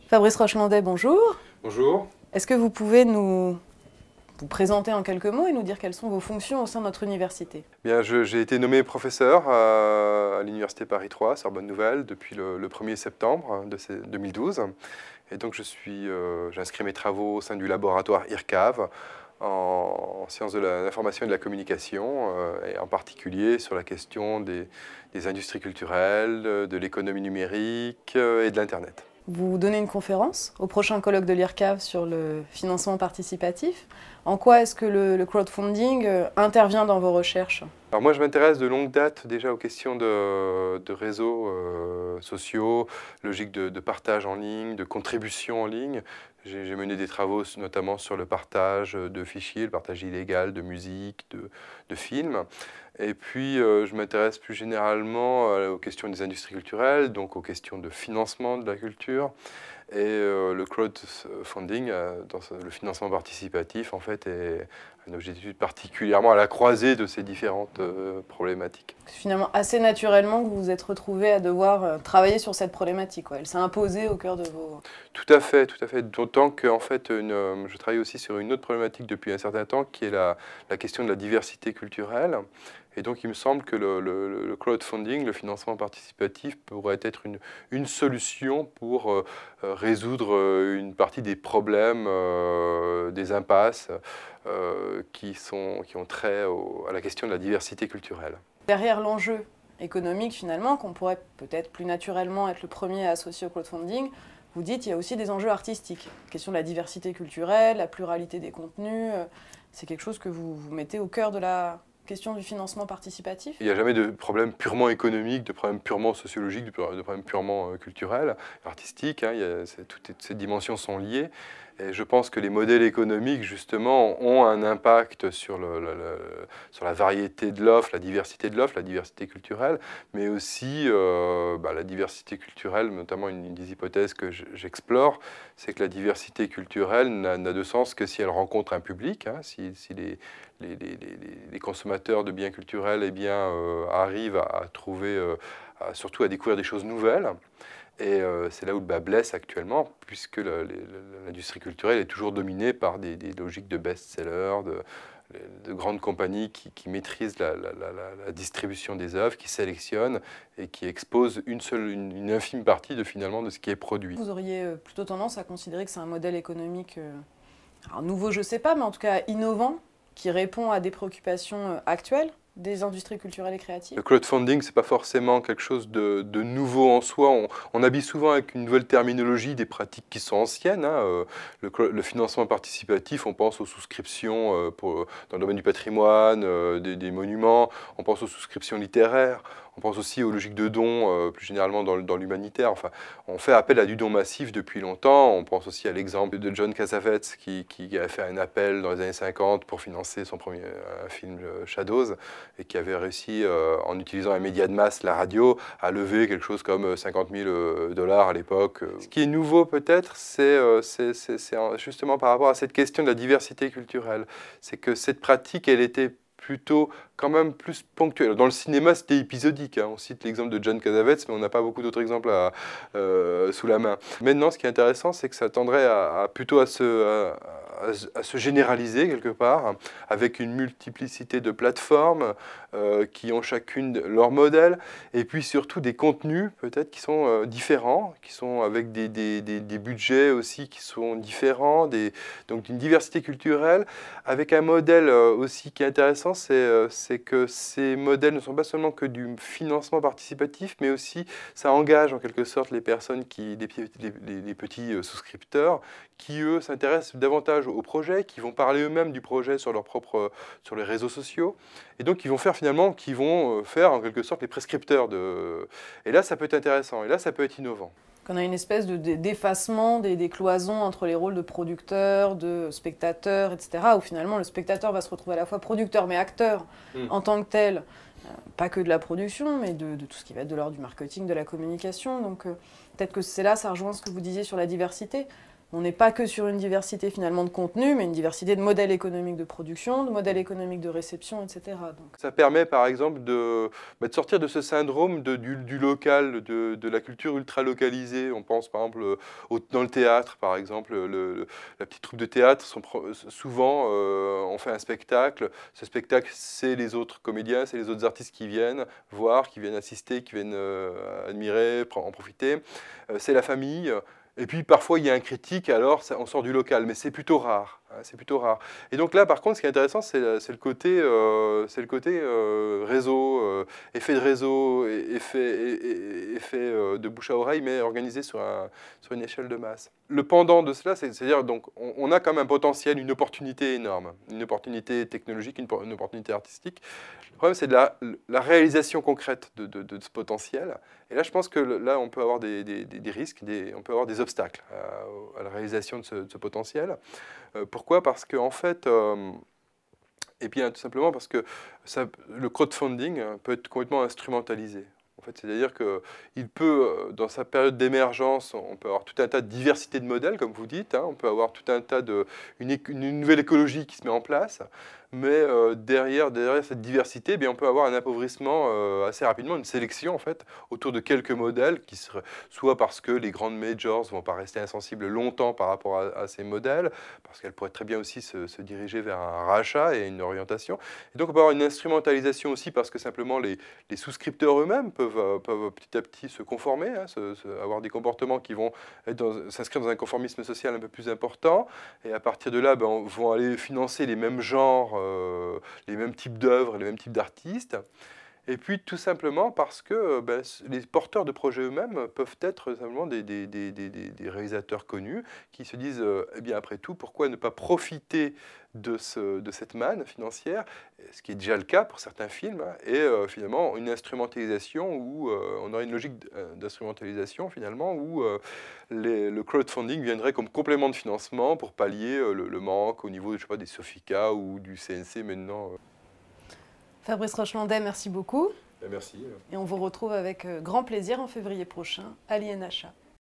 Fabrice Rochelandais, bonjour. Bonjour. Est-ce que vous pouvez vous présenter en quelques mots et nous dire quelles sont vos fonctions au sein de notre université? Bien, j'ai été nommé professeur à l'Université Paris 3, Sorbonne Nouvelle, depuis le 1er septembre de 2012. Et donc j'ai inscrit mes travaux au sein du laboratoire IRCAV en sciences de l'information et de la communication, et en particulier sur la question des industries culturelles, de l'économie numérique et de l'Internet. Vous donnez une conférence au prochain colloque de l'IRCAV sur le financement participatif. En quoi est-ce que le crowdfunding intervient dans vos recherches? Alors moi, je m'intéresse de longue date déjà aux questions de réseaux sociaux, logique de partage en ligne, de contribution en ligne. J'ai mené des travaux notamment sur le partage de fichiers, le partage illégal de musique, de films. Et puis, je m'intéresse plus généralement aux questions des industries culturelles, donc aux questions de financement de la culture. Et le crowdfunding, le financement participatif, en fait, est un objet d'étude particulièrement à la croisée de ces différentes problématiques. C'est finalement assez naturellement que vous vous êtes retrouvé à devoir travailler sur cette problématique. Elle s'est imposée au cœur de vos... Tout à fait, tout à fait. D'autant que en fait, je travaille aussi sur une autre problématique depuis un certain temps, qui est la question de la diversité culturelle. Et donc, il me semble que le crowdfunding, le financement participatif, pourrait être une solution pour résoudre une partie des problèmes, des impasses qui ont trait à la question de la diversité culturelle. Derrière l'enjeu économique, finalement, qu'on pourrait peut-être plus naturellement être le premier à associer au crowdfunding, vous dites qu'il y a aussi des enjeux artistiques. La question de la diversité culturelle, la pluralité des contenus, c'est quelque chose que vous mettez au cœur de la question du financement participatif? Il n'y a jamais de problème purement économique, de problème purement sociologique, de problème purement culturel, artistique. Hein, toutes ces dimensions sont liées. Et je pense que les modèles économiques, justement, ont un impact sur la variété de l'offre, la diversité de l'offre, la diversité culturelle, mais aussi la diversité culturelle, notamment une des hypothèses que j'explore, c'est que la diversité culturelle n'a de sens que si elle rencontre un public, hein, si les consommateurs de biens culturels arrivent à trouver, surtout à découvrir des choses nouvelles. Et c'est là où le bas blesse actuellement, puisque l'industrie culturelle est toujours dominée par des logiques de best-sellers, de grandes compagnies qui maîtrisent la distribution des œuvres, qui sélectionnent et qui exposent une infime partie finalement de ce qui est produit. Vous auriez plutôt tendance à considérer que c'est un modèle économique, alors nouveau je ne sais pas, mais en tout cas innovant, qui répond à des préoccupations actuelles des industries culturelles et créatives? Le crowdfunding, ce n'est pas forcément quelque chose de nouveau en soi. On habille souvent avec une nouvelle terminologie des pratiques qui sont anciennes. Hein. Le financement participatif, on pense aux souscriptions dans le domaine du patrimoine, des monuments, on pense aux souscriptions littéraires, on pense aussi aux logiques de dons, plus généralement dans l'humanitaire. Enfin, on fait appel à du don massif depuis longtemps. On pense aussi à l'exemple de John Cassavetes qui a fait un appel dans les années 50 pour financer son premier film Shadows, et qui avait réussi, en utilisant un média de masse, la radio, à lever quelque chose comme 50 000 $ à l'époque. Ce qui est nouveau peut-être, c'est justement par rapport à cette question de la diversité culturelle. C'est que cette pratique, elle était plutôt quand même plus ponctuelle. Dans le cinéma, c'était épisodique. Hein. On cite l'exemple de John Cassavetes, mais on n'a pas beaucoup d'autres exemples sous la main. Maintenant, ce qui est intéressant, c'est que ça tendrait plutôt à se généraliser quelque part, avec une multiplicité de plateformes qui ont chacune leur modèle, et puis surtout des contenus peut-être qui sont différents, qui sont avec des budgets aussi qui sont différents, donc une diversité culturelle, avec un modèle aussi qui est intéressant, c'est que ces modèles ne sont pas seulement que du financement participatif, mais aussi ça engage en quelque sorte les personnes, les petits souscripteurs, qui eux s'intéressent davantage au projet, qui vont parler eux-mêmes du projet sur les réseaux sociaux, et donc qui vont faire en quelque sorte les prescripteurs Et là, ça peut être intéressant, et là, ça peut être innovant. Qu'on a une espèce d'effacement des cloisons entre les rôles de producteur, de spectateur, etc., où finalement le spectateur va se retrouver à la fois producteur mais acteur en tant que tel, pas que de la production, mais de tout ce qui va être de l'ordre du marketing, de la communication. Donc peut-être que c'est là, ça rejoint ce que vous disiez sur la diversité. on n'est pas que sur une diversité finalement de contenu, mais une diversité de modèles économiques de production, de modèles économiques de réception, etc. Donc, ça permet par exemple de sortir de ce syndrome du local, de la culture ultra-localisée. On pense par exemple dans le théâtre, par exemple, la petite troupe de théâtre, souvent on fait un spectacle. Ce spectacle, c'est les autres comédiens, c'est les autres artistes qui viennent voir, qui viennent assister, qui viennent admirer, en profiter. C'est la famille. Et puis parfois il y a un critique, alors on sort du local, mais c'est plutôt rare. Hein, c'est plutôt rare. Et donc là, par contre, ce qui est intéressant, c'est le côté, réseau, effet de réseau, effet de bouche à oreille, mais organisé sur une échelle de masse. Le pendant de cela, c'est-à-dire donc on a quand même un potentiel, une opportunité énorme, une opportunité technologique, une opportunité artistique. Le problème, c'est de la réalisation concrète de ce potentiel. Et là, je pense que là, on peut avoir des risques, on peut avoir des obstacles à la réalisation de ce potentiel. Pourquoi? Parce qu'en fait, et bien tout simplement parce que le crowdfunding peut être complètement instrumentalisé. En fait, c'est-à-dire qu'il peut, dans sa période d'émergence, on peut avoir tout un tas de diversité de modèles, comme vous dites, hein, on peut avoir tout un tas une nouvelle écologie qui se met en place, mais derrière cette diversité, eh bien, on peut avoir un appauvrissement assez rapidement, une sélection en fait, autour de quelques modèles, qui seraient, soit parce que les grandes majors ne vont pas rester insensibles longtemps par rapport à ces modèles, parce qu'elles pourraient très bien aussi se diriger vers un rachat et une orientation. Et donc on peut avoir une instrumentalisation aussi parce que simplement les souscripteurs eux-mêmes peuvent petit à petit se conformer, hein, avoir des comportements qui vont s'inscrire dans un conformisme social un peu plus important, et à partir de là, vont aller financer les mêmes genres, les mêmes types d'œuvres, les mêmes types d'artistes. Et puis tout simplement parce que les porteurs de projets eux-mêmes peuvent être simplement des réalisateurs connus qui se disent, eh bien après tout, pourquoi ne pas profiter de cette manne financière, ce qui est déjà le cas pour certains films, hein, et finalement une instrumentalisation où on aurait une logique d'instrumentalisation finalement où le crowdfunding viendrait comme complément de financement pour pallier le manque au niveau, je sais pas, des Sofica ou du CNC maintenant. Fabrice Rochelandet, merci beaucoup. Merci. Et on vous retrouve avec grand plaisir en février prochain à l'INHA.